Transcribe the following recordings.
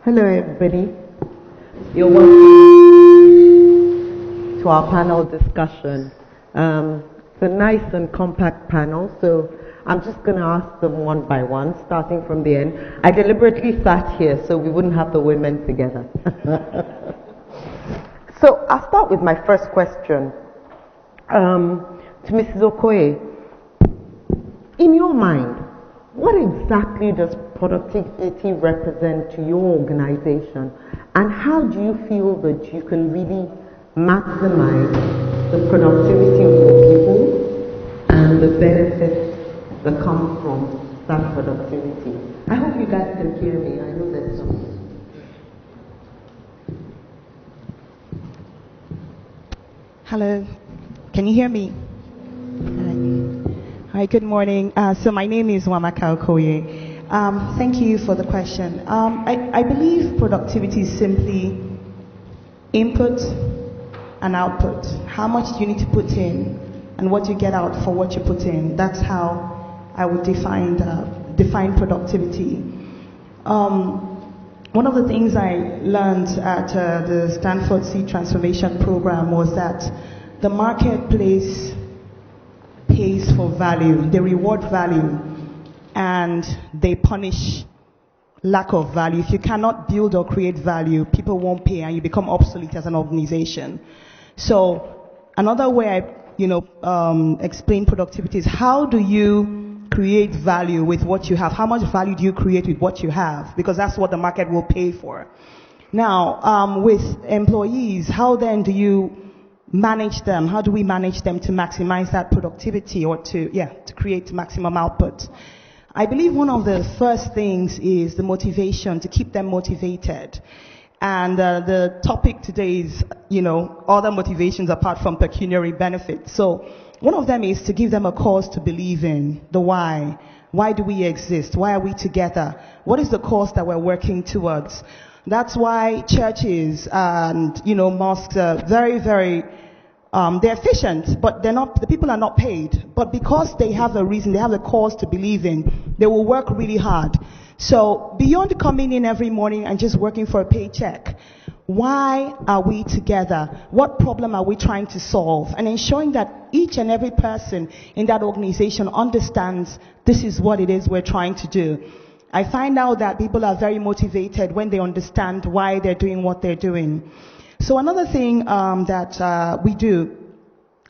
Hello, everybody. You're welcome to our panel discussion. It's a nice and compact panel, so I'm just going to ask them one by one, starting from the end. I deliberately sat here so we wouldn't have the women together. So I'll start with my first question to Mrs. Okoye. In your mind, what exactly does productivity represent to your organization, and how do you feel that you can really maximize the productivity of your people and the benefits that come from that productivity? I hope you guys can hear me. I know there's some. Hello, can you hear me? Hi, good morning. So my name is Wamaka Okoye. Thank you for the question. I believe productivity is simply input and output. How much do you need to put in and what you get out for what you put in? That's how I would define productivity. One of the things I learned at the Stanford Seed Transformation Program was that the marketplace pays for value. They reward value and they punish lack of value. If you cannot build or create value, people won't pay and you become obsolete as an organization. So another way I explain productivity is, how do you create value with what you have? How much value do you create with what you have? Because that's what the market will pay for. Now, with employees, how then do you manage them? How do we manage them to maximize that productivity or to create maximum output? I believe one of the first things is the motivation, to keep them motivated. And the topic today is, other motivations apart from pecuniary benefits. So one of them is to give them a cause to believe in, the why. Why do we exist? Why are we together? What is the cause that we're working towards? That's why churches and, mosques are very, very, they're efficient, but the people are not paid. But because they have a reason, they have a cause to believe in, they will work really hard. So beyond coming in every morning and just working for a paycheck, why are we together? What problem are we trying to solve? And ensuring that each and every person in that organization understands this is what it is we're trying to do. I find out that people are very motivated when they understand why they're doing what they're doing. So another thing that we do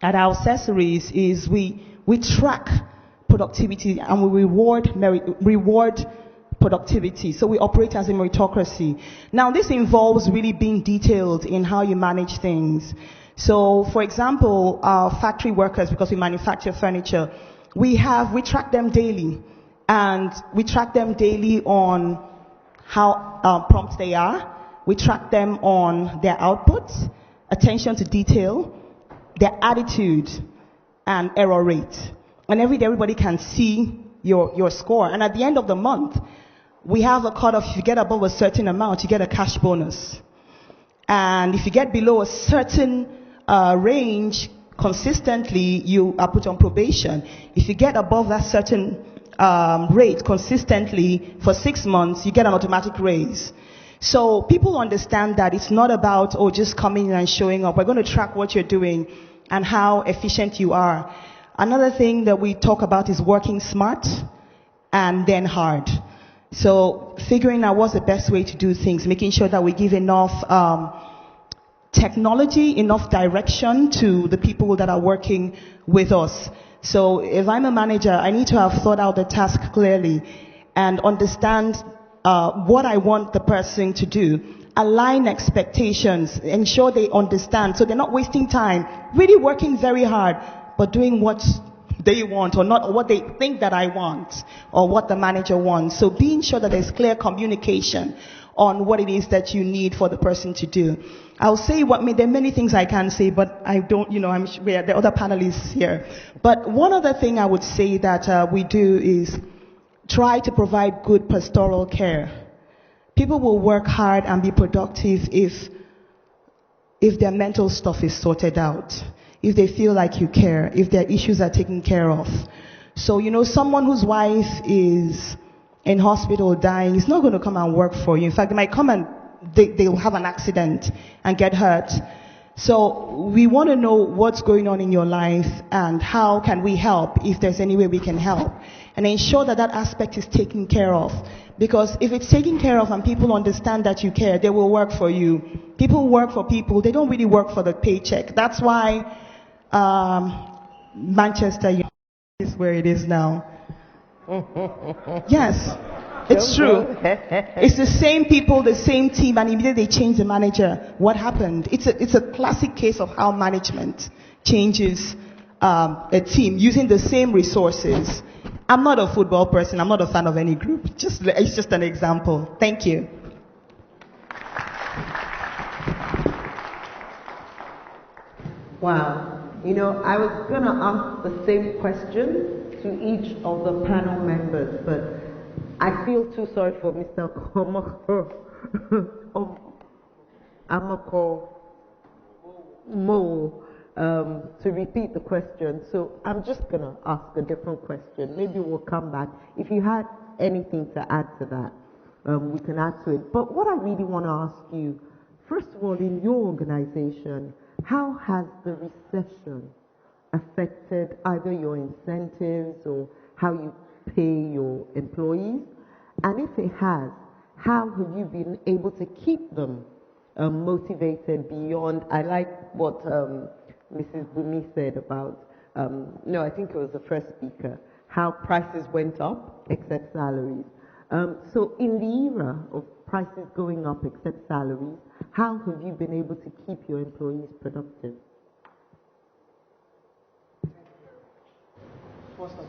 at our accessories is we track productivity and we reward productivity. So we operate as a meritocracy. Now this involves really being detailed in how you manage things. So for example, our factory workers, because we manufacture furniture, we track them daily. And we track them daily on how prompt they are. We track them on their output, attention to detail, their attitude, and error rate. And every day everybody can see your score. And at the end of the month, we have a cutoff. If you get above a certain amount, you get a cash bonus. And if you get below a certain range consistently, you are put on probation. If you get above that certain rate consistently for 6 months, you get an automatic raise. So people understand that it's not about, just coming in and showing up. We're going to track what you're doing and how efficient you are. Another thing that we talk about is working smart and then hard. So figuring out what's the best way to do things, making sure that we give enough technology, enough direction to the people that are working with us. So if I'm a manager, I need to have thought out the task clearly and understand what I want the person to do. Align expectations, ensure they understand so they're not wasting time, really working very hard, but doing what they want or not, or what they think that I want or what the manager wants. So being sure that there's clear communication on what it is that you need for the person to do. I'll say there are many things I can say, but I don't, I'm sure there are other panelists here. But one other thing I would say that we do is try to provide good pastoral care. People will work hard and be productive if their mental stuff is sorted out, if they feel like you care, if their issues are taken care of. So, someone whose wife is in hospital dying is not going to come and work for you. In fact, they might come and they'll have an accident and get hurt. So we want to know what's going on in your life and how can we help, if there's any way we can help, and ensure that that aspect is taken care of. Because if it's taken care of and people understand that you care, they will work for you. People work for people. They don't really work for the paycheck. That's why Manchester is where it is now. Yes, it's true. It's the same people, the same team, and immediately they change the manager. What happened? It's a classic case of how management changes a team using the same resources. I'm not a football person. I'm not a fan of any group. It's just an example. Thank you. Wow. You know, I was going to ask the same question to each of the panel members, but I feel too sorry for Mr. Amako Mo to repeat the question. So I'm just going to ask a different question. Maybe we'll come back. If you had anything to add to that, we can add to it. But what I really want to ask you, first of all, in your organization, how has the recession affected either your incentives or how you pay your employees? And if it has, how have you been able to keep them motivated beyond, I like what Mrs. Bumi said about, no, I think it was the first speaker, how prices went up except salaries. So in the era of prices going up except salaries, how have you been able to keep your employees productive? First and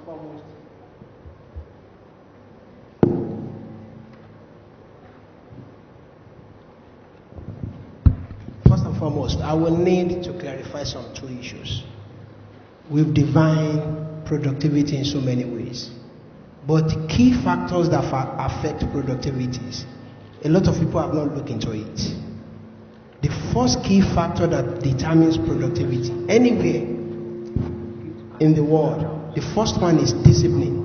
foremost, I will need to clarify some two issues. We've defined productivity in so many ways, but the key factors that affect productivities, a lot of people have not looked into it. The first key factor that determines productivity anywhere in the world, the first one is discipline.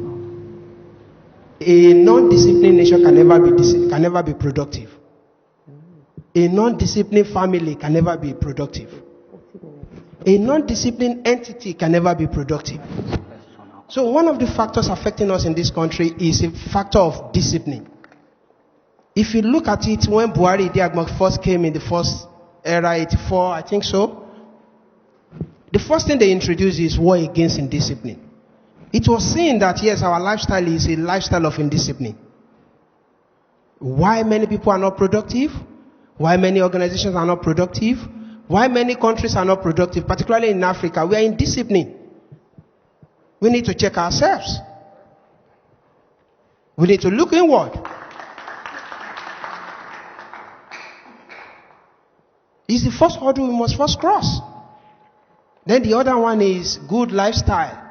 A non-disciplined nation can never be productive. A non-disciplined family can never be productive. A non-disciplined entity can never be productive. So one of the factors affecting us in this country is a factor of discipline. If you look at it, when Buhari Diagma first came in the first era, 84, I think so, the first thing they introduced is war against indiscipline. It was seen that, yes, our lifestyle is a lifestyle of indiscipline. Why many people are not productive? Why many organizations are not productive? Why many countries are not productive, particularly in Africa? We are indisciplined. We need to check ourselves. We need to look inward. It's the first hurdle we must first cross. Then the other one is good lifestyle.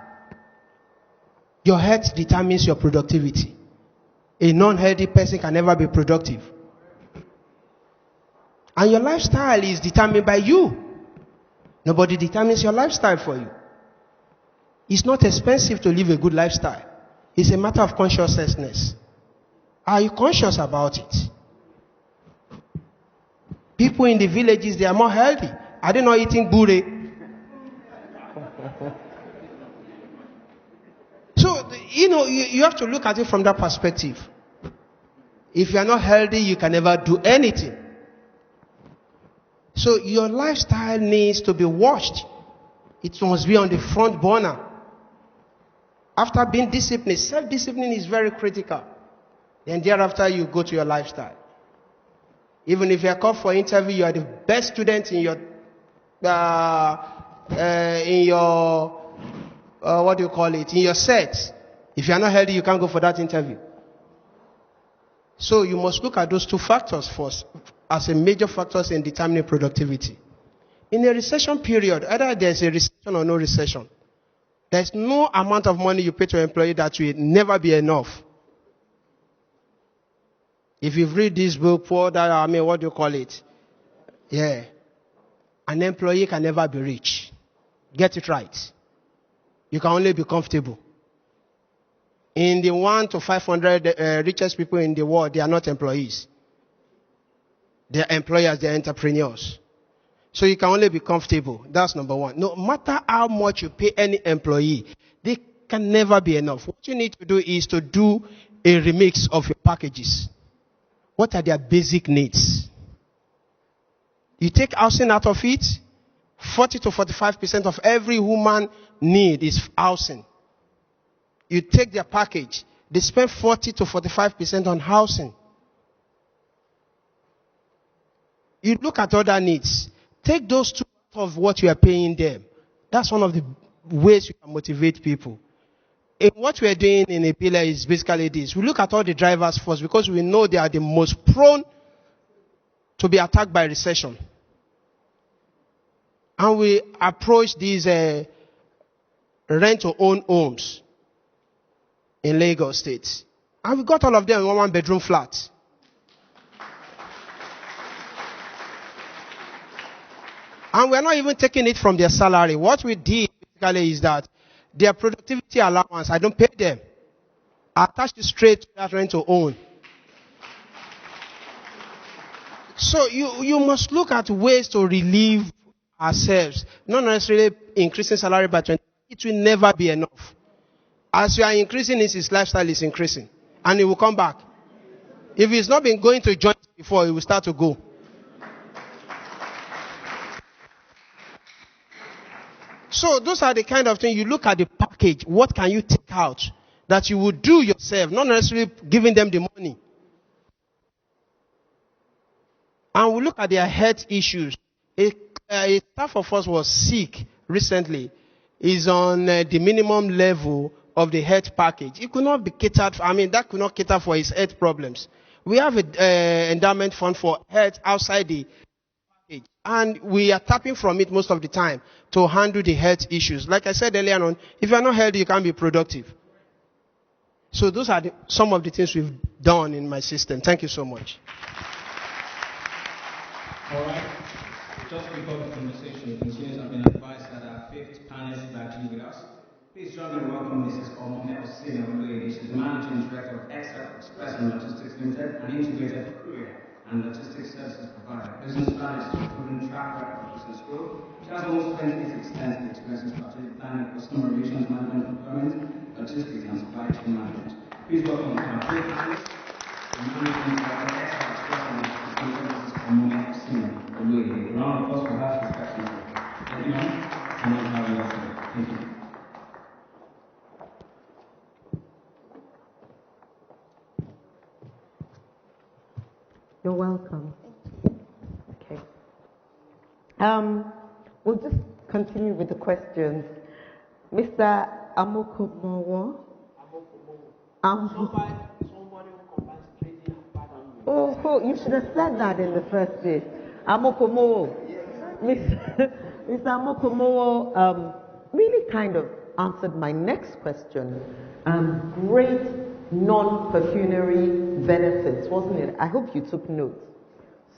Your health determines your productivity. A non-healthy person can never be productive. And your lifestyle is determined by you. Nobody determines your lifestyle for you. It's not expensive to live a good lifestyle. It's a matter of consciousness. Are you conscious about it? People in the villages, they are more healthy. Are they not eating bure? So, you have to look at it from that perspective. If you are not healthy, you can never do anything. So your lifestyle needs to be watched. It must be on the front burner. After being disciplined, self-discipline is very critical. Then thereafter you go to your lifestyle. Even if you are called for interview, you are the best student in your in your set. If you are not healthy, you can't go for that interview. So you must look at those two factors first as a major factors in determining productivity. In a recession period, either there's a recession or no recession, there's no amount of money you pay to an employee that will never be enough. If you've read this book, Yeah. An employee can never be rich. Get it right. You can only be comfortable. In the 1 to 500 richest people in the world, they are not employees. They are employers, they are entrepreneurs. So you can only be comfortable. That's number one. No matter how much you pay any employee, they can never be enough. What you need to do is to do a remix of your packages. What are their basic needs? You take housing out of it, 40 to 45% of every human need is housing. You take their package, they spend 40 to 45% on housing. You look at other needs. Take those two out of what you are paying them. That's one of the ways you can motivate people. And what we are doing in a pillar is basically this. We look at all the drivers first because we know they are the most prone to be attacked by recession. And we approach these rent-to-own homes in Lagos State. And we got all of them in one-bedroom flats. And we're not even taking it from their salary. What we did basically is that their productivity allowance, I don't pay them. I attach it straight to that rent-to-own. So you must look at ways to relieve ourselves. Not necessarily increasing salary by 20. It will never be enough. As you are increasing it, his lifestyle is increasing. And it will come back. If he's not been going to joint before, he will start to go. So those are the kind of things you look at the package. What can you take out that you would do yourself, not necessarily giving them the money? And we look at their health issues. A staff of us was sick recently. Is on the minimum level of the health package. It could not be catered for, that could not cater for his health problems. We have an endowment fund for health outside the package. And we are tapping from it most of the time to handle the health issues. Like I said earlier on, if you are not healthy, you can't be productive. So those are some of the things we've done in my system. Thank you so much. All right. Just before the conversation continues, I've been advised that our fifth panelist is actually with us. Please join me in welcoming Mrs. Onikan. She's the Managing Director of Express and Logistics Limited, an integrated courier and logistics services provider. Business plan is a proven track record of business growth. She has almost 26 extensive experience in strategic planning, customer relations management, procurement, logistics, and supply chain management. Please welcome our fifth panelist, the Managing Director of Express and Logistics Limited, Mrs. Onikan. A round of applause for her discussion. Thank you, ma'am. And we'll have you also. Thank you. You're welcome. Okay. We'll just continue with the questions. Mr. Amokomowo. Somebody who combines trading and bargaining. Oh, you should have said that in the first place. Amokomowo. Mr. Amokomowo really kind of answered my next question. Great non-pecuniary benefits, wasn't it? I hope you took notes.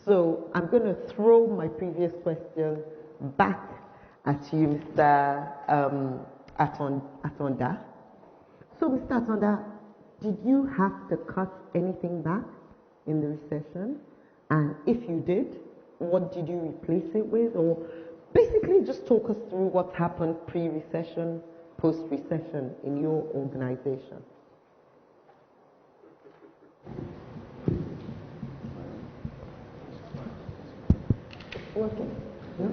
So I'm going to throw my previous question back at you, Mr. Atonda. So, Mr. Atonda, did you have to cut anything back in the recession? And if you did, what did you replace it with? Or basically just talk us through what happened pre-recession, post-recession in your organization. Working? No?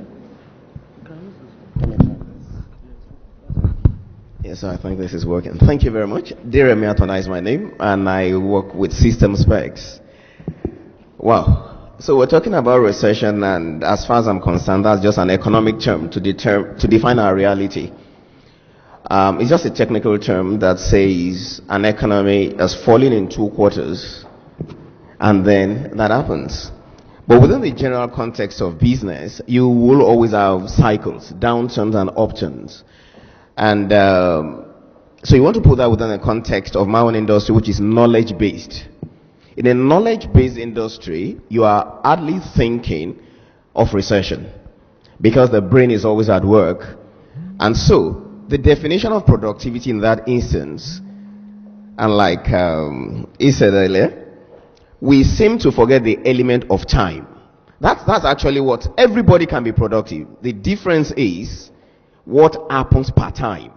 Yes, I think this is working. Thank you very much. Jeremy Atonda is my name, and I work with System Specs. Wow. So we're talking about recession, and as far as I'm concerned, that's just an economic term to define our reality. It's just a technical term that says an economy has fallen in 2 quarters, and then that happens. But within the general context of business, you will always have cycles, downturns and upturns. And so you want to put that within the context of my own industry, which is knowledge-based. In a knowledge-based industry, you are hardly thinking of recession because the brain is always at work. And so the definition of productivity in that instance And like he said earlier, we seem to forget the element of time. That's actually what everybody can be productive. The difference is what happens per time.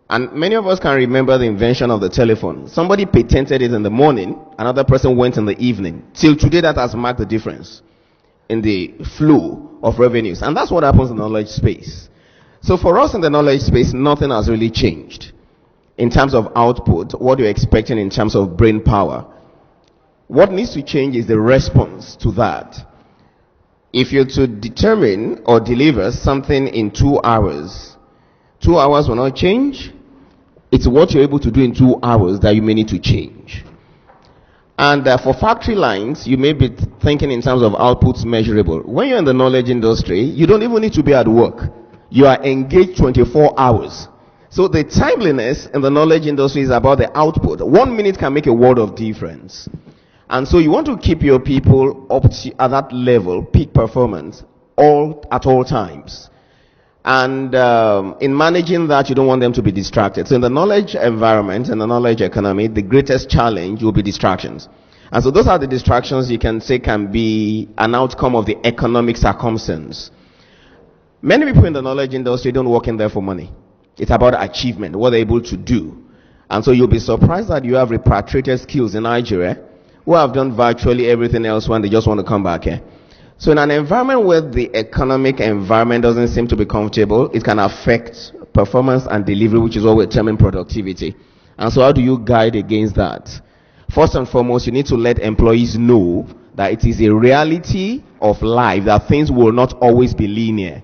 And many of us can remember the invention of the telephone. Somebody patented it in the morning, another person went in the evening. Till today, that has marked the difference in the flow of revenues. And that's what happens in the knowledge space. So for us in the knowledge space, nothing has really changed. In terms of output, what you're expecting in terms of brain power. What needs to change is the response to that. If you're to determine or deliver something in 2 hours, 2 hours will not change. It's what you're able to do in 2 hours that you may need to change. And for factory lines, you may be thinking in terms of outputs measurable. When you're in the knowledge industry, you don't even need to be at work. You are engaged 24 hours. So the timeliness in the knowledge industry is about the output. 1 minute can make a world of difference. And so you want to keep your people up at that level, peak performance, at all times. And in managing that, you don't want them to be distracted. So in the knowledge environment, in the knowledge economy, the greatest challenge will be distractions. And so those are the distractions you can say can be an outcome of the economic circumstance. Many people in the knowledge industry don't work in there for money. It's about achievement, what they're able to do. And so you'll be surprised that you have repatriated skills in Nigeria who have done virtually everything else when they just want to come back here. So in an environment where the economic environment doesn't seem to be comfortable, it can affect performance and delivery, which is what we're terming productivity. And so how do you guide against that? First and foremost, you need to let employees know that it is a reality of life, that things will not always be linear.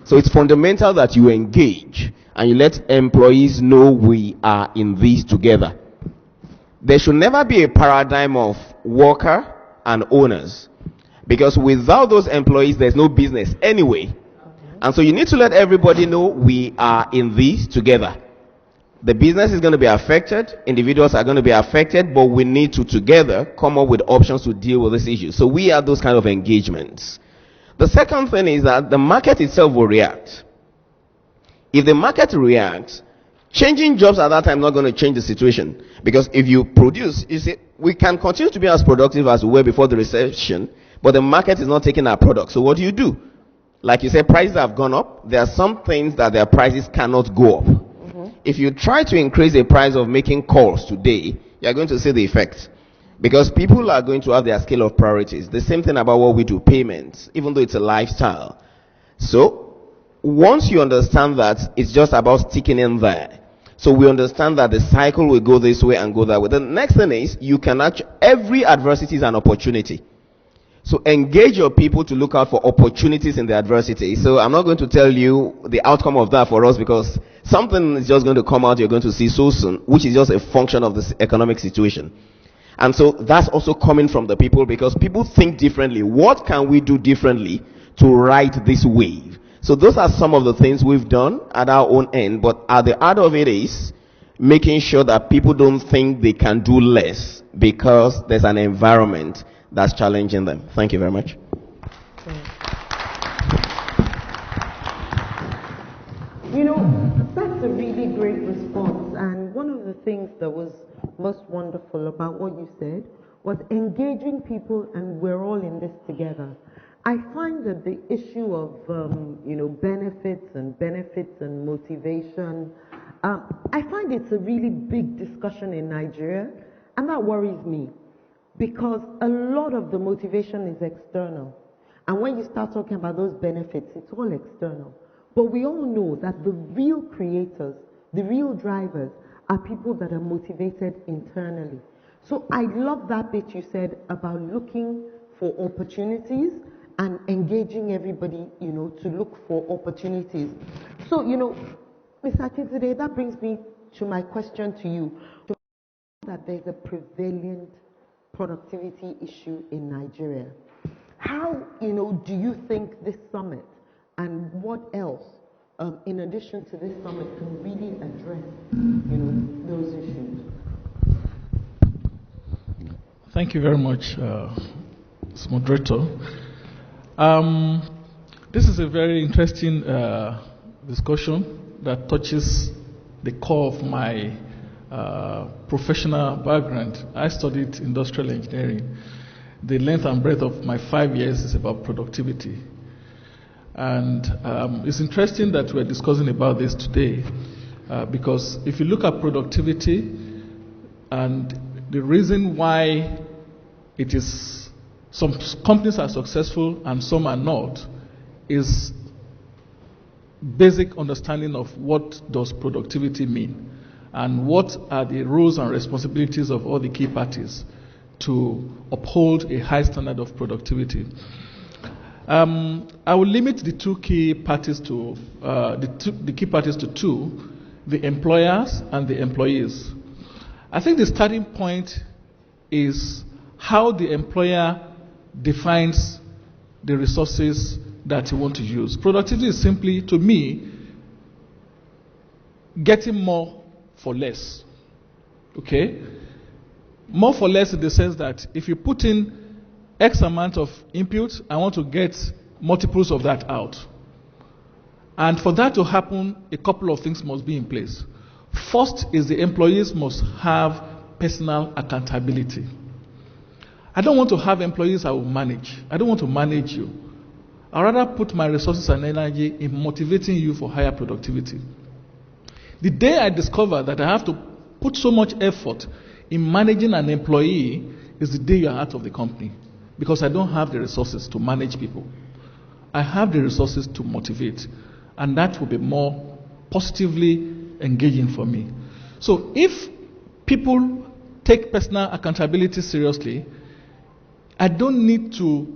So it's fundamental that you engage and you let employees know we are in this together. There should never be a paradigm of worker and owners. Because without those employees, there's no business anyway. And so you need to let everybody know we are in this together. The business is going to be affected, individuals are going to be affected, but we need to together come up with options to deal with this issue. So we have those kind of engagements. The second thing is that the market itself will react. If the market reacts, changing jobs at that time is not going to change the situation. Because if you produce, you see, we can continue to be as productive as we were before the recession, but the market is not taking our product. So what do? Like you said, prices have gone up. There are some things that their prices cannot go up. If you try to increase the price of making calls today, you're going to see the effect. Because people are going to have their scale of priorities. The same thing about what we do, payments, even though it's a lifestyle. So once you understand that, it's just about sticking in there. So we understand that the cycle will go this way and go that way. The next thing is, you can every adversity is an opportunity. So engage your people to look out for opportunities in the adversity. So I'm not going to tell you the outcome of that for us, because something is just going to come out you're going to see so soon, which is just a function of this economic situation. And so that's also coming from the people, because people think differently. What can we do differently to ride this wave? So those are some of the things we've done at our own end, but at the heart of it is making sure that people don't think they can do less because there's an environment that's challenging them. Thank you very much. You know, that's a really great response. And one of the things that was most wonderful about what you said was engaging people, and we're all in this together. I find that the issue of, benefits and motivation, I find it's a really big discussion in Nigeria, and that worries me. Because a lot of the motivation is external. And when you start talking about those benefits, it's all external. But we all know that the real creators, the real drivers, are people that are motivated internally. So I love that bit you said about looking for opportunities and engaging everybody, to look for opportunities. So, Mr. Akintide, that brings me to my question to you. That there's a prevalent productivity issue in Nigeria. How, do you think this summit and what else, in addition to this summit, can really address, those issues? Thank you very much, moderator. This is a very interesting discussion that touches the core of my professional background. I studied industrial engineering. The length and breadth of my 5 years is about productivity. And it's interesting that we're discussing about this today because if you look at productivity and the reason why it is some companies are successful and some are not is basic understanding of what does productivity mean and what are the roles and responsibilities of all the key parties to uphold a high standard of productivity. I will limit the key parties to two, the employers and the employees. I think the starting point is how the employer defines the resources that you want to use. Productivity is simply, to me, getting more for less. Okay? More for less in the sense that if you put in X amount of input, I want to get multiples of that out. And for that to happen, a couple of things must be in place. First is the employees must have personal accountability. I don't want to have employees I will manage. I don't want to manage you. I'd rather put my resources and energy in motivating you for higher productivity. The day I discover that I have to put so much effort in managing an employee is the day you are out of the company, because I don't have the resources to manage people. I have the resources to motivate, and that will be more positively engaging for me. So if people take personal accountability seriously, I don't need to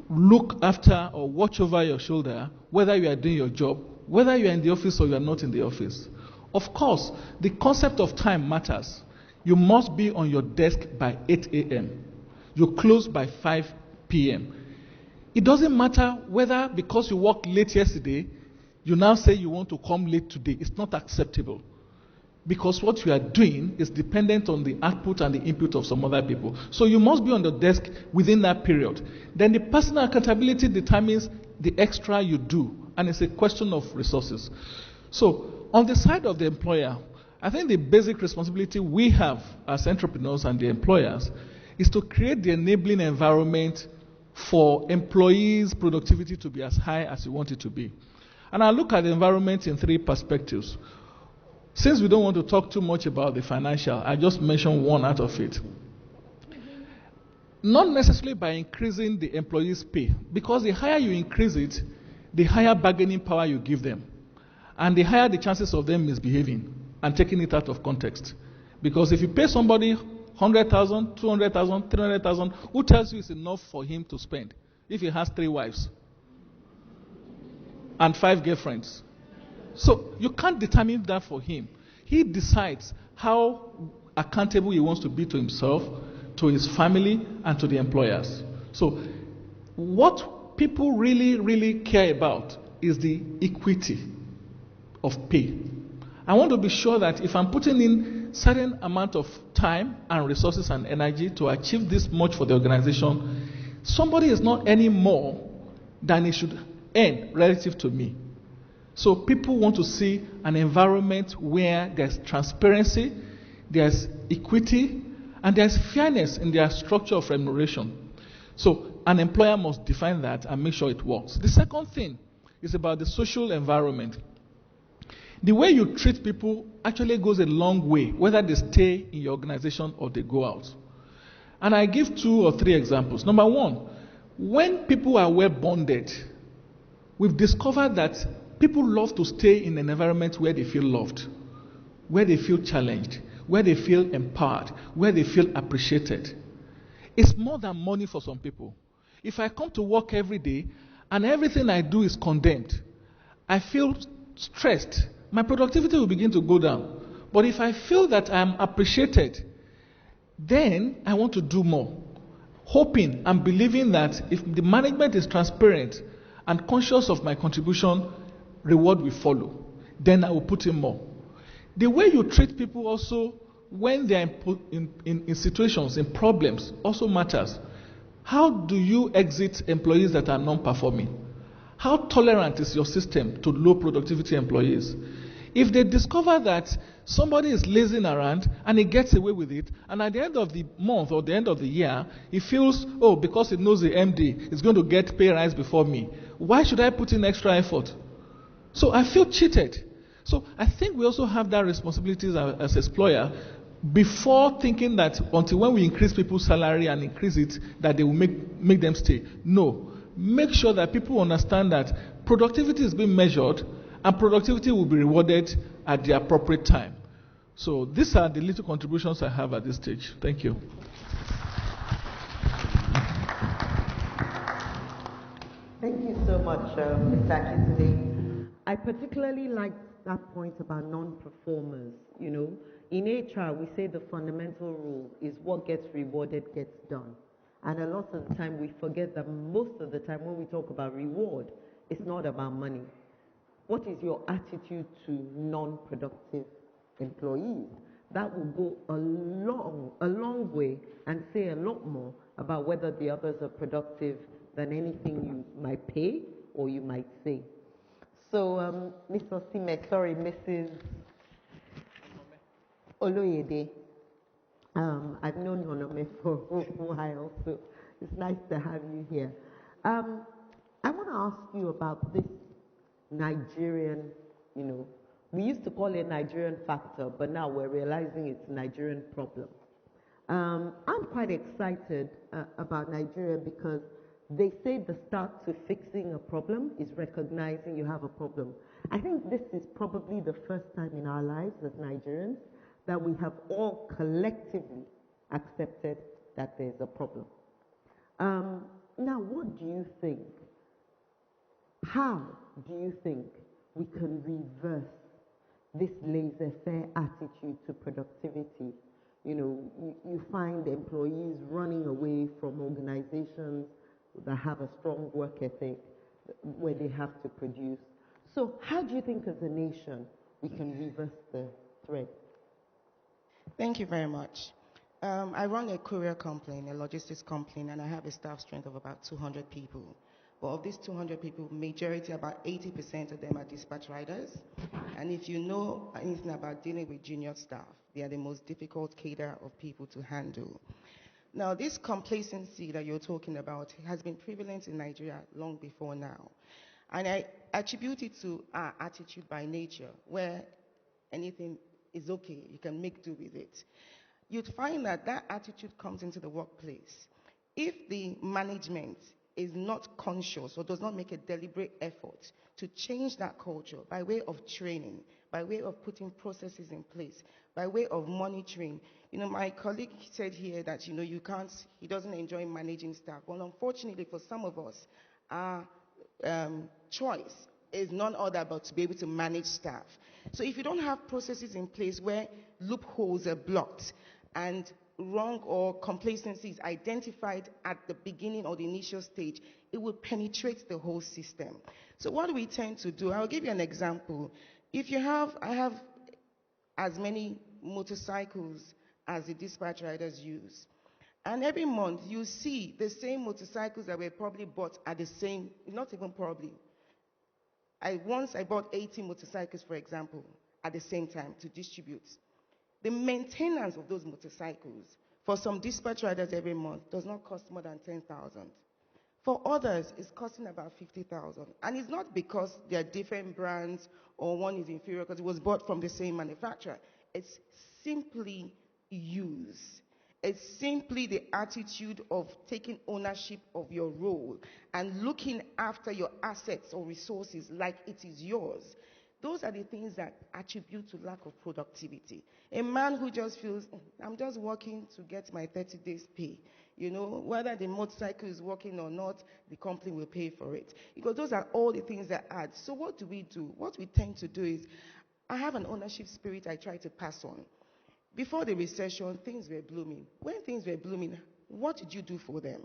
look after or watch over your shoulder whether you are doing your job, whether you are in the office or you are not in the office. Of course, the concept of time matters. You must be on your desk by 8 a.m. You close by 5 p.m. It doesn't matter whether because you worked late yesterday, you now say you want to come late today. It's not acceptable. Because what you are doing is dependent on the output and the input of some other people. So you must be on the desk within that period. Then the personal accountability determines the extra you do, and it's a question of resources. So on the side of the employer, I think the basic responsibility we have as entrepreneurs and the employers is to create the enabling environment for employees' productivity to be as high as you want it to be. And I look at the environment in 3 perspectives. Since we don't want to talk too much about the financial, I just mentioned one out of it. Not necessarily by increasing the employees' pay, because the higher you increase it, the higher bargaining power you give them, and the higher the chances of them misbehaving and taking it out of context. Because if you pay somebody 100,000, 200,000, 300,000, who tells you it's enough for him to spend if he has 3 wives and 5 girlfriends? So you can't determine that for him. He decides how accountable he wants to be to himself, to his family, and to the employers. So what people really, really care about is the equity of pay. I want to be sure that if I'm putting in certain amount of time and resources and energy to achieve this much for the organization, somebody is not earning more than he should earn relative to me. So people want to see an environment where there's transparency, there's equity, and there's fairness in their structure of remuneration. So an employer must define that and make sure it works. The second thing is about the social environment. The way you treat people actually goes a long way, whether they stay in your organization or they go out. And I give 2 or 3 examples. Number 1, when people are well bonded, we've discovered that people love to stay in an environment where they feel loved, where they feel challenged, where they feel empowered, where they feel appreciated. It's more than money for some people. If I come to work every day and everything I do is condemned, I feel stressed. My productivity will begin to go down. But if I feel that I'm appreciated, then I want to do more, hoping and believing that if the management is transparent and conscious of my contribution, reward will follow. Then I will put in more. The way you treat people also when they are in situations, in problems, also matters. How do you exit employees that are non-performing? How tolerant is your system to low productivity employees? If they discover that somebody is lazing around and he gets away with it, and at the end of the month or the end of the year, he feels, oh, because he knows the MD is going to get pay rise before me, why should I put in extra effort? So I feel cheated. So I think we also have that responsibility as employer, before thinking that until when we increase people's salary and increase it, that they will make them stay. No. Make sure that people understand that productivity is being measured and productivity will be rewarded at the appropriate time. So these are the little contributions I have at this stage. Thank you. Thank you so much, Mr. Akindele. I particularly like that point about non-performers. You know, in HR, we say the fundamental rule is what gets rewarded gets done. And a lot of the time, we forget that most of the time when we talk about reward, it's not about money. What is your attitude to non-productive employees? That will go a long way and say a lot more about whether the others are productive than anything you might pay or you might say. So, Mr. Simek, sorry, Mrs. Oloyede. I've known Onome for a while, so it's nice to have you here. I want to ask you about this Nigerian, we used to call it Nigerian factor, but now we're realizing it's a Nigerian problem. I'm quite excited about Nigeria because they say the start to fixing a problem is recognizing you have a problem. I think this is probably the first time in our lives as Nigerians that we have all collectively accepted that there's a problem. Now, what do you think? How do you think we can reverse this laissez-faire attitude to productivity? You find employees running away from organizations that have a strong work ethic where they have to produce. So how do you think as a nation we can reverse the thread? Thank you very much. I run a courier company, a logistics company, and I have a staff strength of about 200 people. But of these 200 people, majority, about 80% of them are dispatch riders. And if you know anything about dealing with junior staff, they are the most difficult cadre of people to handle. Now, this complacency that you're talking about has been prevalent in Nigeria long before now. And I attribute it to our attitude by nature, where anything is okay, you can make do with it. You'd find that that attitude comes into the workplace. If the management is not conscious or does not make a deliberate effort to change that culture by way of training, by way of putting processes in place, by way of monitoring. My colleague said here that, he doesn't enjoy managing staff. Well, unfortunately for some of us, our choice is none other but to be able to manage staff. So if you don't have processes in place where loopholes are blocked and wrong or complacency is identified at the beginning or the initial stage, it will penetrate the whole system. So what do we tend to do? I'll give you an example. I have as many motorcycles as the dispatch riders use. And every month you see the same motorcycles that were probably bought at the same, not even probably. Once I bought 80 motorcycles, for example, at the same time to distribute. The maintenance of those motorcycles for some dispatch riders every month does not cost more than 10,000. For others, it's costing about 50,000. And it's not because they are different brands or one is inferior because it was bought from the same manufacturer. It's simply use. It's simply the attitude of taking ownership of your role and looking after your assets or resources like it is yours. Those are the things that attribute to lack of productivity. A man who just feels, I'm just working to get my 30 days pay. Whether the motorcycle is working or not, the company will pay for it. Because those are all the things that add. So what do? What we tend to do is, I have an ownership spirit I try to pass on. Before the recession, things were blooming. When things were blooming, what did you do for them?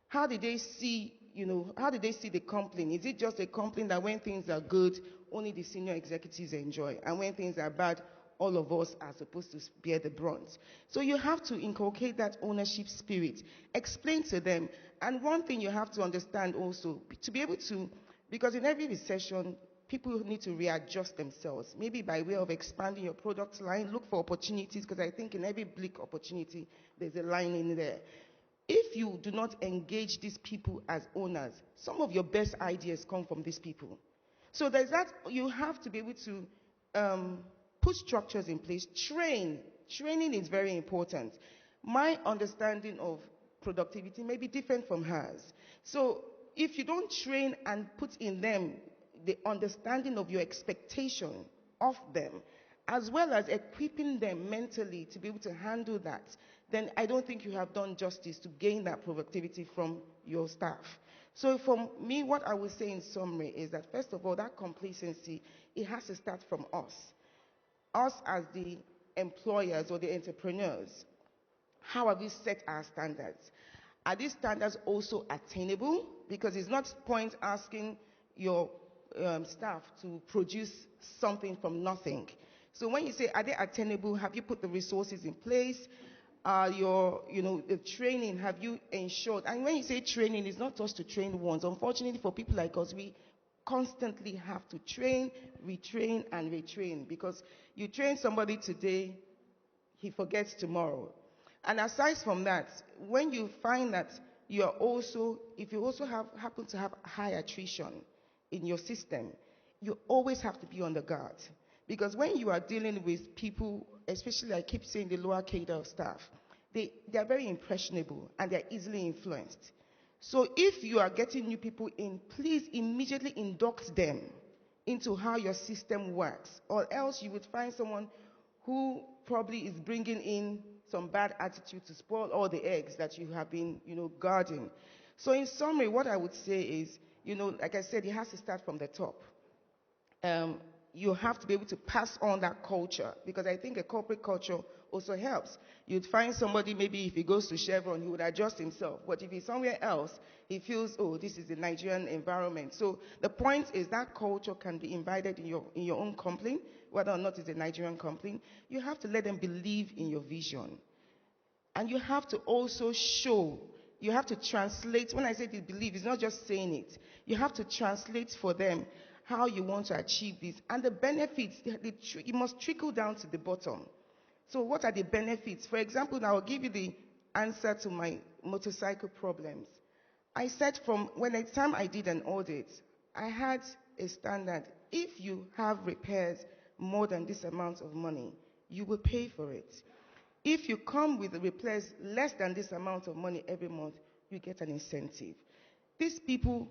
How did they see the company? Is it just a company that when things are good, only the senior executives enjoy, and when things are bad, all of us are supposed to bear the brunt? So you have to inculcate that ownership spirit, explain to them. And one thing you have to understand also, to be able to, because in every recession, people need to readjust themselves, maybe by way of expanding your product line. Look for opportunities, because I think in every bleak opportunity, there's a line in there. If you do not engage these people as owners, some of your best ideas come from these people. So there's that. You have to be able to put structures in place. Training is very important. My understanding of productivity may be different from hers. So if you don't train and put in them the understanding of your expectation of them, as well as equipping them mentally to be able to handle that, then I don't think you have done justice to gain that productivity from your staff. So for me, what I would say in summary is that, first of all, that complacency, it has to start from us. Us as the employers or the entrepreneurs. How have we set our standards? Are these standards also attainable? Because it's not point asking your staff to produce something from nothing. So when you say, are they attainable? Have you put the resources in place? The training, have you ensured? And when you say training, it's not just to train once. Unfortunately, for people like us, we constantly have to train, retrain, and retrain. Because you train somebody today, he forgets tomorrow. And aside from that, when you find that if you also happen to have high attrition in your system, you always have to be on the guard. Because when you are dealing with people, especially I keep saying the lower cadre of staff, they are very impressionable and they are easily influenced. So if you are getting new people in, please immediately induct them into how your system works, or else you would find someone who probably is bringing in some bad attitude to spoil all the eggs that you have been, guarding. So in summary, what I would say is, like I said, it has to start from the top. You have to be able to pass on that culture, because I think a corporate culture also helps. You'd find somebody, maybe if he goes to Chevron, he would adjust himself. But if he's somewhere else, he feels, oh, this is the Nigerian environment. So the point is that culture can be embedded in your own company, whether or not it's a Nigerian company. You have to let them believe in your vision. And you have to also show, you have to translate. When I say they believe, it's not just saying it. You have to translate for them how you want to achieve this. And the benefits, it must trickle down to the bottom. So what are the benefits? For example, now I'll give you the answer to my motorcycle problems. I said the time I did an audit, I had a standard. If you have repairs more than this amount of money, you will pay for it. If you come with repairs less than this amount of money every month, you get an incentive. These people,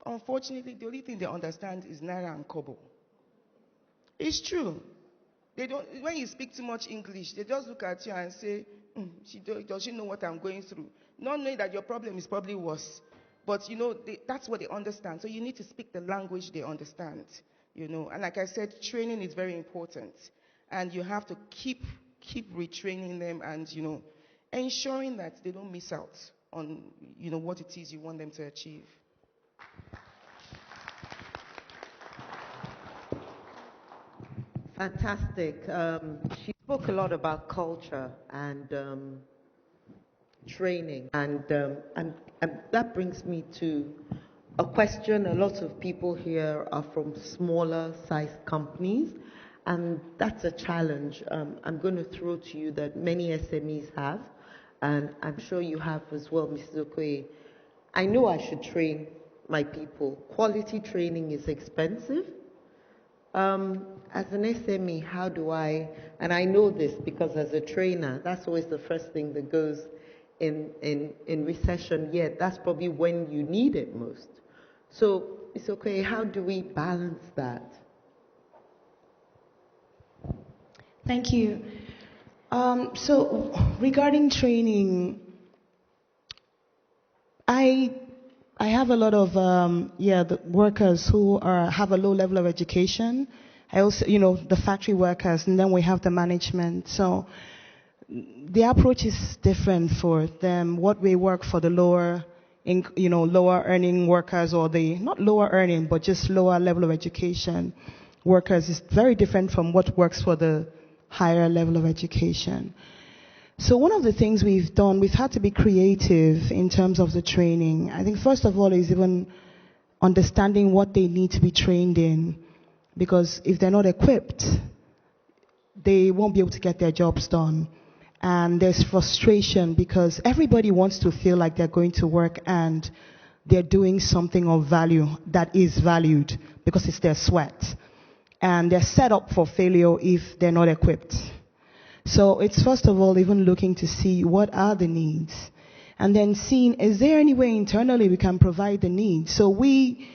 unfortunately, the only thing they understand is Naira and Kobo. It's true. They don't. When you speak too much English, they just look at you and say, does she know what I'm going through? Not knowing that your problem is probably worse. But, that's what they understand. So you need to speak the language they understand, And like I said, training is very important. And you have to keep retraining them and, ensuring that they don't miss out on, what it is you want them to achieve. Fantastic. She spoke a lot about culture and training, and that brings me to a question. A lot of people here are from smaller sized companies, and that's a challenge. I'm going to throw to you that many SMEs have, and I'm sure you have as well, Mrs. Okoye. I know I should train my people. Quality training is expensive. As an SME, how do I, and I know this because as a trainer, that's always the first thing that goes in recession, yet that's probably when you need it most. So it's okay, how do we balance that? Thank you. So regarding training, I have a lot of the workers who have a low level of education. I also, the factory workers, and then we have the management. So the approach is different for them. What may work for the lower earning workers, or the not lower earning but just lower level of education workers, is very different from what works for the higher level of education. So one of the things we've done, we've had to be creative in terms of the training. I think first of all is even understanding what they need to be trained in, because if they're not equipped, they won't be able to get their jobs done. And there's frustration because everybody wants to feel like they're going to work and they're doing something of value that is valued because it's their sweat. And they're set up for failure if they're not equipped. So it's first of all even looking to see what are the needs. And then seeing, is there any way internally we can provide the needs? So we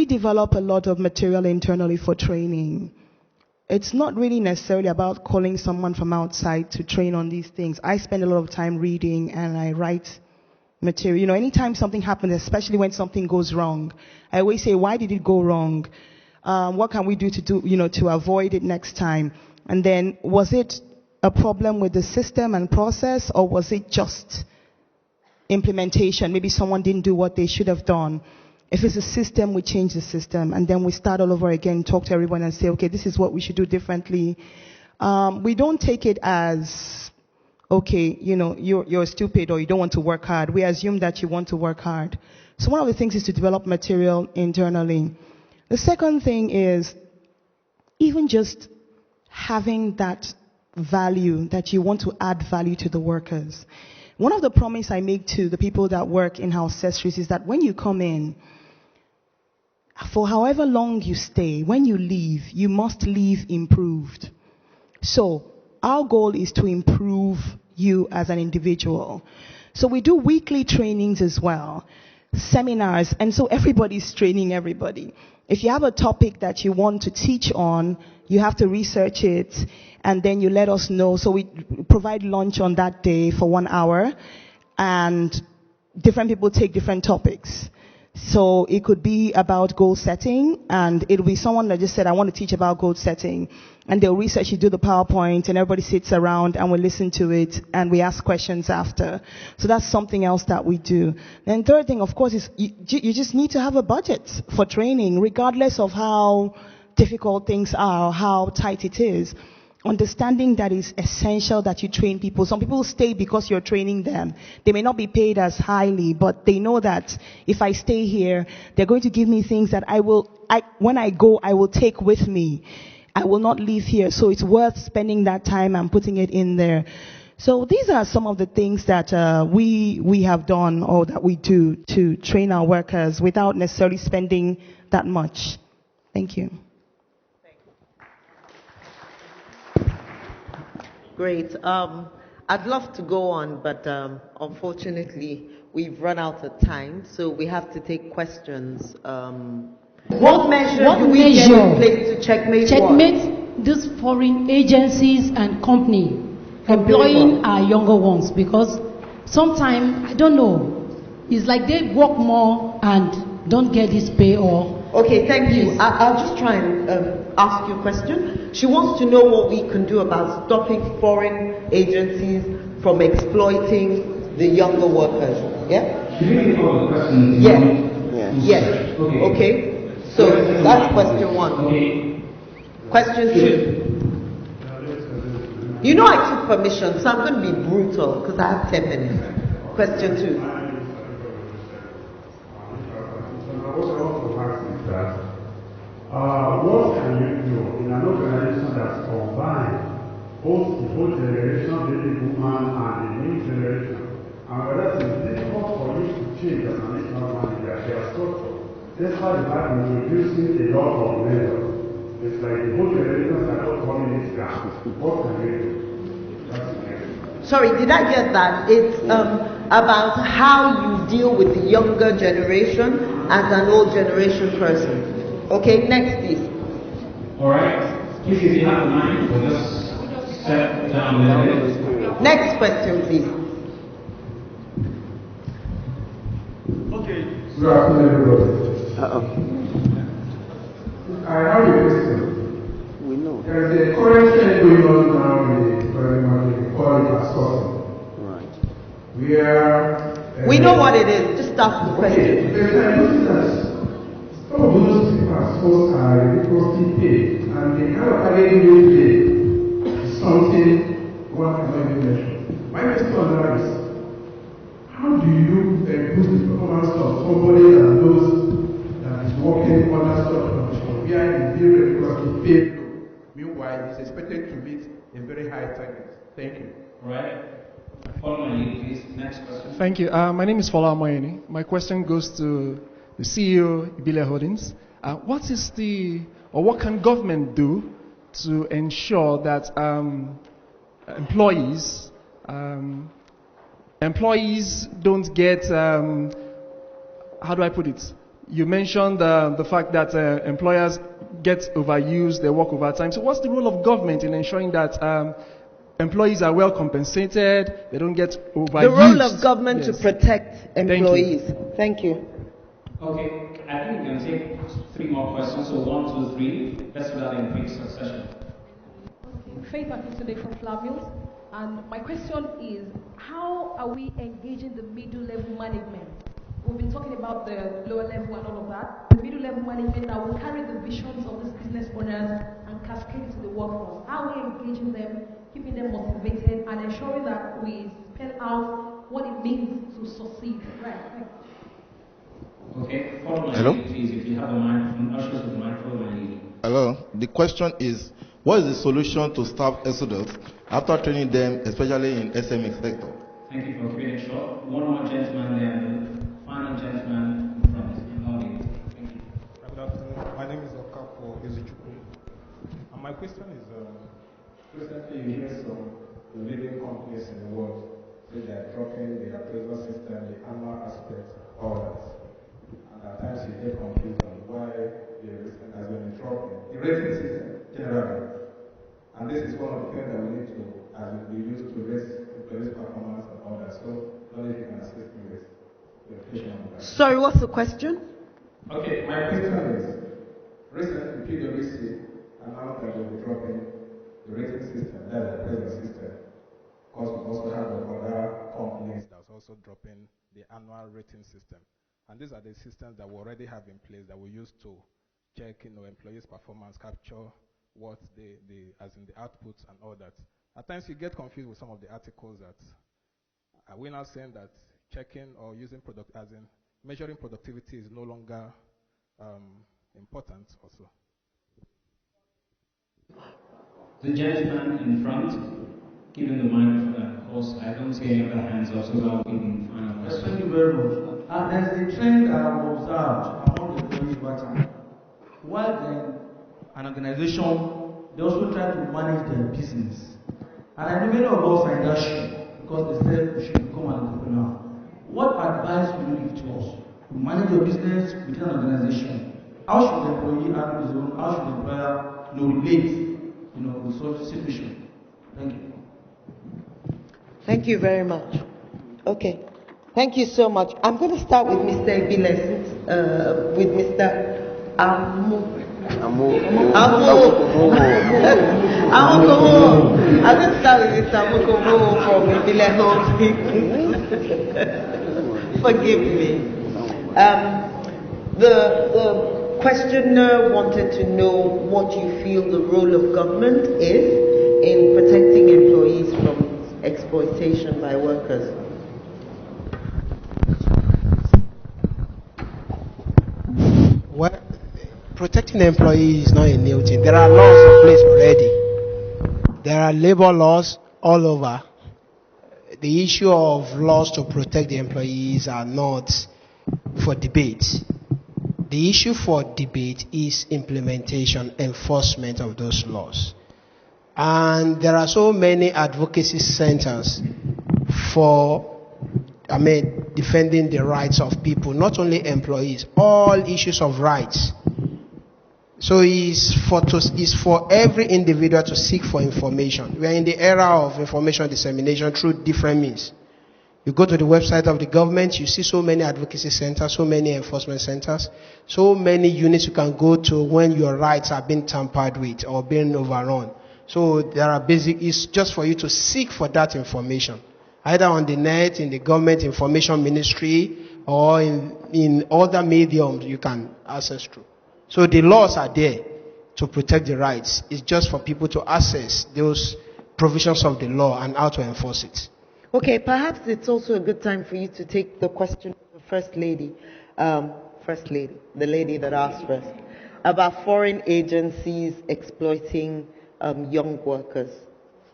develop a lot of material internally for training. It's not really necessarily about calling someone from outside to train on these things. I spend a lot of time reading and I write material. You know, anytime something happens, especially when something goes wrong, I always say, why did it go wrong? What can we do to avoid it next time? And then, was it a problem with the system and process, or was it just implementation? Maybe someone didn't do what they should have done. If it's a system, we change the system, and then we start all over again, talk to everyone and say, okay, this is what we should do differently. We don't take it as, okay, you're stupid or you don't want to work hard. We assume that you want to work hard. So one of the things is to develop material internally. The second thing is even just having that value, that you want to add value to the workers. One of the promises I make to the people that work in house accessories is that when you come in, for however long you stay, when you leave, you must leave improved. So our goal is to improve you as an individual. So we do weekly trainings as well, seminars, and so everybody's training everybody. If you have a topic that you want to teach on, you have to research it, and then you let us know. So we provide lunch on that day for 1 hour, and different people take different topics. So it could be about goal setting, and it'll be someone that just said, I want to teach about goal setting. And they'll research, you do the PowerPoint, and everybody sits around and we listen to it, and we ask questions after. So that's something else that we do. And third thing, of course, is you just need to have a budget for training, regardless of how difficult things are or how tight it is. Understanding that it's essential that you train people. Some people stay because you're training them. They may not be paid as highly, but they know that if I stay here, they're going to give me things that when I go, I will take with me. I will not leave here. So it's worth spending that time and putting it in there. So these are some of the things that we have done or that we do to train our workers without necessarily spending that much. Thank you. Great. I'd love to go on, but unfortunately, we've run out of time, so we have to take questions. What measure do we get in place to checkmate these foreign agencies and company employing our younger ones? Because sometimes, I don't know, it's like they work more and don't get this pay or... Okay, thank you. I'll just try and ask you a question. She wants to know what we can do about stopping foreign agencies from exploiting the younger workers. Yeah? Yes. Okay. So that's question one. Okay. Question two. You know I took permission, so I'm going to be brutal because I have 10 minutes. Question two. What can you do in an organization that combines both the whole generation, baby boomer, and the new generation? And whether it's difficult for you to change as an national manager, their structure, despite the fact that you're introducing a lot of measures. It's like the whole generation are not coming this gap. What can you do? Sorry, did I get that? It's about how you deal with the younger generation as an old generation person. Okay, next please. Alright, please if you have a mind, we'll just step down a little bit. Next question please. Okay. Good afternoon everybody. I have a question. We know. There is a current trend going on now in very much we call it outsourcing. Right. We know what it is, just ask the question. Some of those people are supposed to ridiculously paid, and the kind of salary you pay is something one cannot even measure. My question on that is, how do you improve the performance of somebody that knows that is that is expected to meet a very high target. Thank you. All right. Follow my lead, please. Next question. Thank you. My name is Fola Moyeni. My question goes to the CEO, Ibile Holdings. What can government do to ensure that employees don't get, how do I put it? You mentioned the fact that employers get overused, they work overtime. So what's the role of government in ensuring that employees are well compensated, they don't get overused? The role of government to Yes. protect employees. Thank you. Okay, I think we can take 3 more questions. So 1, 2, 3. Let's do that in quick succession. Faith today from Flavius, and my question is, how are we engaging the middle level management? We've been talking about the lower level and all of that. The middle level management that will carry the visions of these business owners and cascade it to the workforce. How are we engaging them, keeping them motivated, and ensuring that we spell out what it means to succeed? Right. Okay, follow my Hello? lead, please. If you have a microphone, ushers with the microphone. Hello. The question is, what is the solution to staff exodus after training them, especially in SME sector? Thank you for keeping it short. One more gentleman there, and the final gentleman in front. Thank you. Good afternoon. My name is Okapo Izuchukwu. And my question is, recently you hear some leading companies in the world say they are dropping the appraisal system, the annual aspect, all that. And at times you get confused on why the rating has been dropping. The rating system, generally. And this is one of the things that we need to, as we use to raise employees' performance and all that. So, I don't know if you can assist me with clarification on that. Sorry, what's the question? Okay, my question is, recently PwC announced that they'll be dropping the rating system, that's the appraisal system. Because we also have other companies that's also dropping the annual rating system. And these are the systems that we already have in place that we use to check, employees' performance, capture what as in the outputs and all that. At times you get confused with some of the articles that are we now saying that checking or using measuring productivity is no longer important also. The gentleman in front, given the microphone, of course, I don't see any other hands up, so I'll give him the final question. Thank you very much. There's a trend that I've observed among the employees over time. While then an organization, they also try to manage their business. And I know many of us are in that shoe because they said we should become an entrepreneur. What advice would you give to us to manage your business within an organization? How should the employee handle his own? How should the employer relate with such a situation? Thank you. Thank you very much. Okay. Thank you so much. I'm going to start with Mr. Ibile, with Mr. Amu. I'm going to start with Mr. Amukomo from Ibile Holdings. Forgive me. The questioner wanted to know what you feel the role of government is in protecting employees from exploitation by workers. Well, protecting the employee is not a new thing. There are laws in place already. There are labor laws all over. The issue of laws to protect the employees are not for debate. The issue for debate is implementation, enforcement of those laws. And there are so many advocacy centers for, defending the rights of people, not only employees, all issues of rights. So it's for every individual to seek for information. We are in the era of information dissemination through different means. You go to the website of the government, you see so many advocacy centers, so many enforcement centers, so many units you can go to when your rights are being tampered with or being overrun. So there are it's just for you to seek for that information, either on the net, in the government information ministry, or in other mediums you can access through. So the laws are there to protect the rights. It's just for people to access those provisions of the law and how to enforce it. Okay, perhaps it's also a good time for you to take the question of the First Lady, the lady that asked first, about foreign agencies exploiting young workers?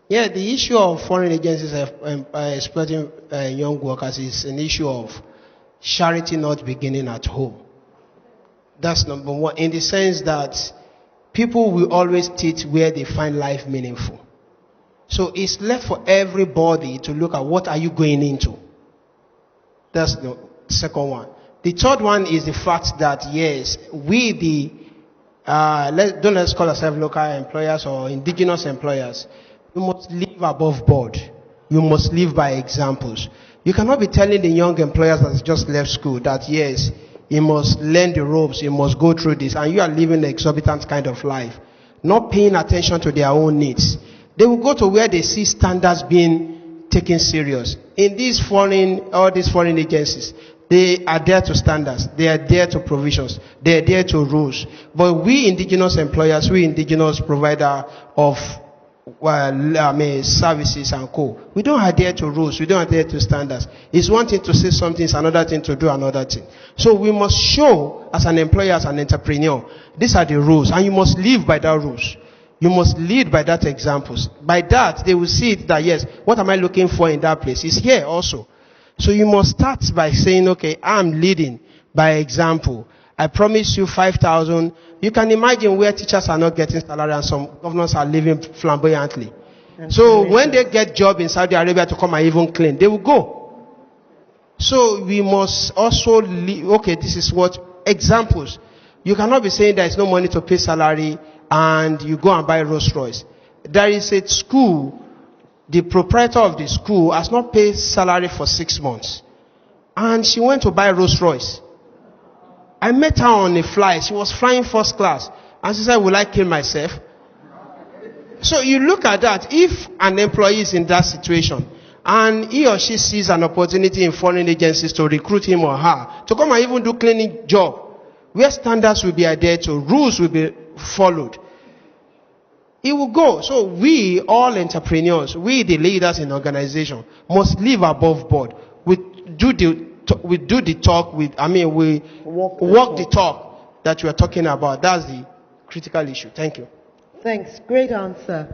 Yeah, the issue of foreign agencies exploiting young workers is an issue of charity not beginning at home. That's number one, in the sense that people will always teach where they find life meaningful. So it's left for everybody to look at what are you going into. That's the second one. The third one is the fact that, yes, we let's call ourselves local employers or indigenous employers. You must live above board. You must live by examples. You cannot be telling the young employers that just left school that, yes, you must learn the ropes, you must go through this, and you are living an exorbitant kind of life, not paying attention to their own needs. They will go to where they see standards being taken serious. In all these foreign agencies, they adhere to standards, they adhere to provisions, they adhere to rules. But we indigenous employers, we indigenous provider of services and co, we don't adhere to rules, we don't adhere to standards. It's one thing to say something, it's another thing to do another thing. So we must show as an employer, as an entrepreneur, these are the rules, and you must live by that rules. You must lead by that examples. By that, they will see it that, yes, what am I looking for in that place? It's here also. So you must start by saying, okay, I'm leading by example. I promise you 5,000. You can imagine where teachers are not getting salary and some governors are living flamboyantly. So when they get job in Saudi Arabia to come and even clean, they will go. So we must also, okay, this is what examples. You cannot be saying there is no money to pay salary and you go and buy Rolls Royce. There is a school, the proprietor of the school has not paid salary for 6 months. And she went to buy Rolls Royce. I met her on a flight. She was flying first class. And she said, will I kill myself? So you look at that. If an employee is in that situation and he or she sees an opportunity in foreign agencies to recruit him or her to come and even do cleaning job, where standards will be adhered to, rules will be followed, he will go. So we, all entrepreneurs, we the leaders in organization, must live above board. We do the talk, we walk the talk that you are talking about. That's the critical issue. Thank you. Thanks. Great answer.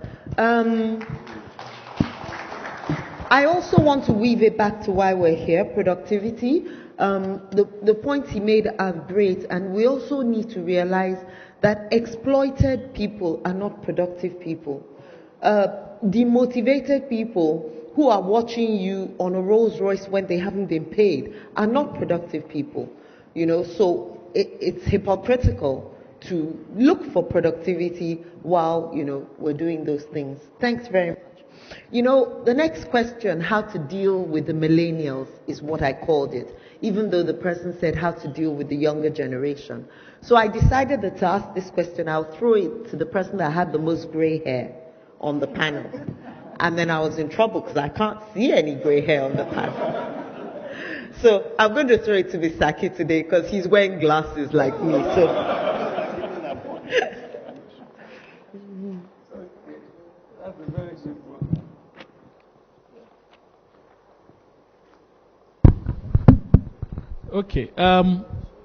I also want to weave it back to why we're here, productivity. The points he made are great, and we also need to realize that exploited people are not productive people. Demotivated people who are watching you on a Rolls Royce when they haven't been paid are not productive people. So it's hypocritical to look for productivity while, we're doing those things. Thanks very much. The next question, how to deal with the millennials, is what I called it, even though the person said how to deal with the younger generation. So I decided that to ask this question, I'll throw it to the person that had the most gray hair on the panel. And then I was in trouble because I can't see any gray hair on the panel. So I'm going to throw it to Misaki today because he's wearing glasses like me. Okay.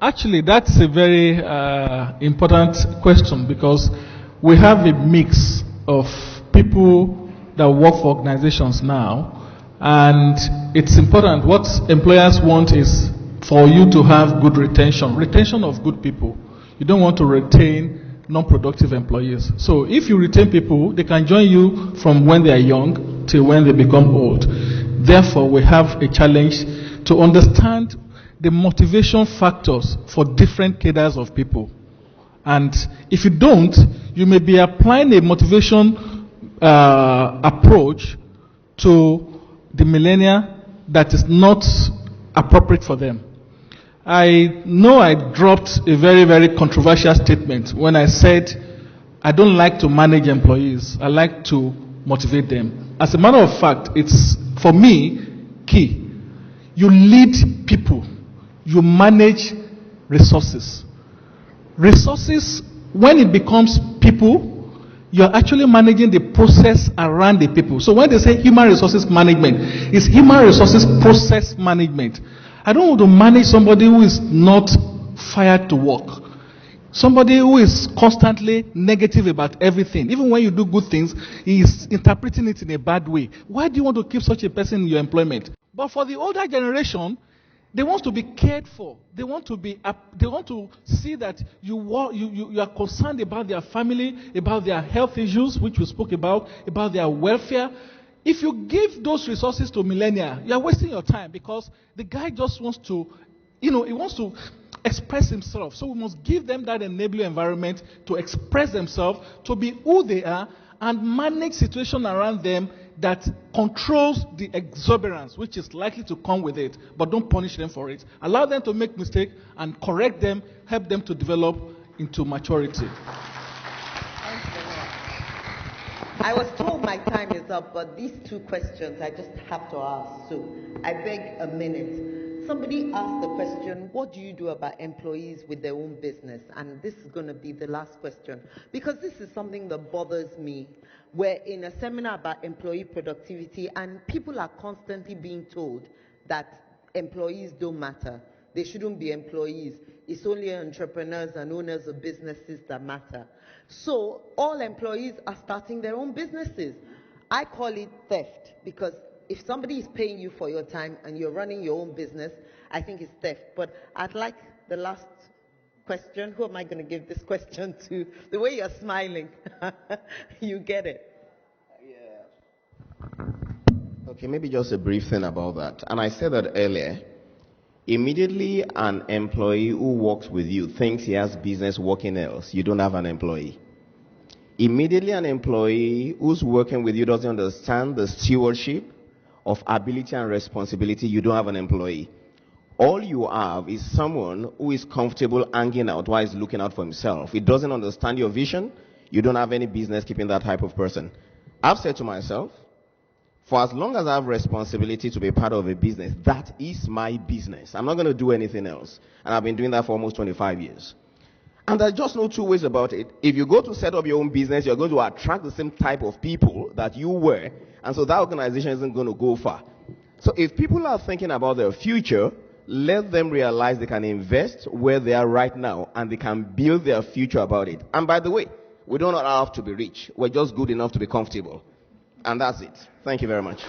Actually, that's a very important question because we have a mix of people that work for organizations now, and it's important. What employers want is for you to have good retention of good people. You don't want to retain non-productive employees. So if you retain people, they can join you from when they are young till when they become old. Therefore, we have a challenge to understand the motivation factors for different cadres of people. And if you don't, you may be applying a motivation approach to the millennia that is not appropriate for them. I know I dropped a very, very controversial statement when I said I don't like to manage employees. I like to motivate them. As a matter of fact, it's, for me, key. You lead people. You manage resources. Resources, when it becomes people, you're actually managing the process around the people. So when they say human resources management, it's human resources process management. I don't want to manage somebody who is not fired to work. Somebody who is constantly negative about everything. Even when you do good things, he is interpreting it in a bad way. Why do you want to keep such a person in your employment? But for the older generation, they want to be cared for. They want to see that you are concerned about their family, about their health issues, which we spoke about their welfare. If you give those resources to millennia, you are wasting your time, because the guy just wants to, he wants to express himself. So we must give them that enabling environment to express themselves, to be who they are, and manage situation around them that controls the exuberance which is likely to come with it, but don't punish them for it. Allow them to make mistakes and correct them, help them to develop into maturity. I was told my time is up, but these two questions I just have to ask, so I beg a minute. Somebody asked the question, what do you do about employees with their own business? And this is going to be the last question, because this is something that bothers me. We're in a seminar about employee productivity, and people are constantly being told that employees don't matter. They shouldn't be employees. It's only entrepreneurs and owners of businesses that matter. So all employees are starting their own businesses. I call it theft, because if somebody is paying you for your time and you're running your own business, I think it's theft. But I'd like the last question. Who am I going to give this question to? The way you're smiling, you get it. Okay, maybe just a brief thing about that. And I said that earlier. Immediately an employee who works with you thinks he has business working else, you don't have an employee. Immediately an employee who's working with you doesn't understand the stewardship of ability and responsibility, you don't have an employee. All you have is someone who is comfortable hanging out while he's looking out for himself. He doesn't understand your vision, you don't have any business keeping that type of person. I've said to myself, for as long as I have responsibility to be part of a business, that is my business. I'm not going to do anything else. And I've been doing that for almost 25 years. And there's just no two ways about it. If you go to set up your own business, you're going to attract the same type of people that you were. And so that organization isn't going to go far. So if people are thinking about their future, let them realize they can invest where they are right now and they can build their future about it. And by the way, we don't have to be rich. We're just good enough to be comfortable. And that's it. Thank you very much.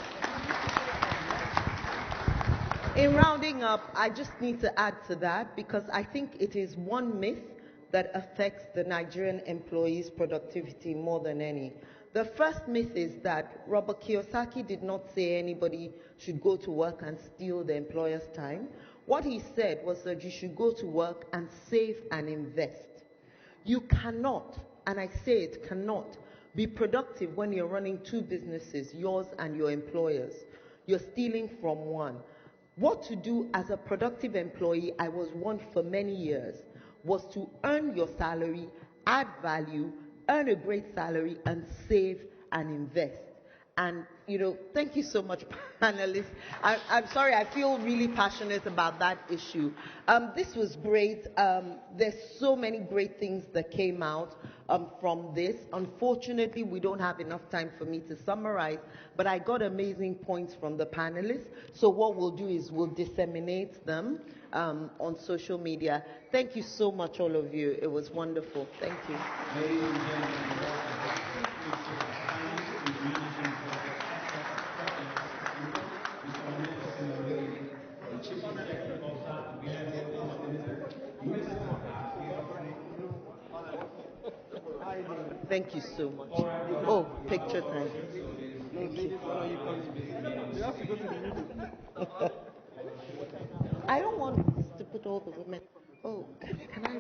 In rounding up, I just need to add to that, because I think it is one myth that affects the Nigerian employees' productivity more than any. The first myth is that Robert Kiyosaki did not say anybody should go to work and steal the employer's time. What he said was that you should go to work and save and invest. You cannot, and I say it cannot, be productive when you're running two businesses, yours and your employer's. You're stealing from one. What to do as a productive employee, I was one for many years, was to earn your salary, add value, earn a great salary, and save and invest. And, thank you so much, panelists. I'm sorry, I feel really passionate about that issue. This was great. There's so many great things that came out from this. Unfortunately, we don't have enough time for me to summarize, but I got amazing points from the panelists. So what we'll do is we'll disseminate them on social media. Thank you so much, all of you. It was wonderful. Thank you. Ladies and gentlemen, Thank you so much. Oh, picture time. Thank you. I don't want to put all the women. Oh, can I